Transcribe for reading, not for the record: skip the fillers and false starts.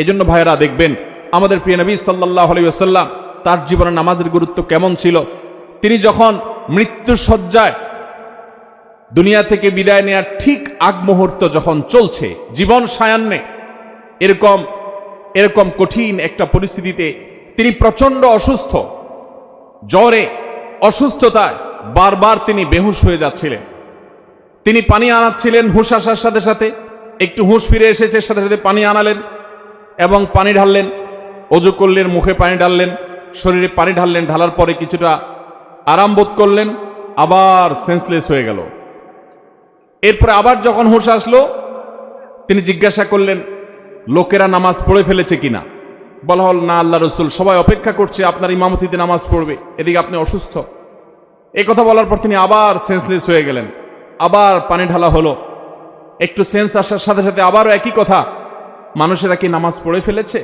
এজন্য ভাইয়েরা দেখবেন আমাদের প্রিয় নবী সাল্লাল্লাহু আলাইহি ওয়াসাল্লাম তার জীবনে নামাজের গুরুত্ব কেমন ছিল। তিনি যখন মৃত্যু শয্যায় দুনিয়া থেকে বিদায় নেওয়ার ঠিক আগ মুহূর্ত যখন চলছে, জীবন সায়ান্নে, এরকম কঠিন একটা পরিস্থিতিতে তিনি প্রচন্ড অসুস্থ, জ্বরে অসুস্থতায় বারবার তিনি বেহুশ হয়ে যাচ্ছিলেন। তিনি পানি আনাচ্ছিলেন, হুঁশ আসার সাথে সাথে একটু হুঁশ ফিরে এসেছে, সাথে সাথে পানি আনালেন এবং পানি ঢাললেন, ওযু করলেন, মুখে পানি ঢাললেন, শরীরে পানি ঢাললেন, ঢালার পরে কিছুটা আরাম বোধ করলেন, আবার সেন্সলেস হয়ে গেল। এরপরে আবার যখন হুঁশ আসলো তিনি জিজ্ঞাসা করলেন লোকেরা নামাজ পড়ে ফেলেছে কিনা। বলা হল না আল্লাহ রসুল, সবাই অপেক্ষা করছে আপনার ইমামতিতে নামাজ পড়বে, এদিকে আপনি অসুস্থ। এই কথা বলার পর তিনি আবার সেন্সলেস হয়ে গেলেন, আবার পানি ঢালা হলো, একটু সেন্স আসার সাথে সাথে আবারও একই কথা, মানুষেরা কি নামাজ পড়ে ফেলেছে?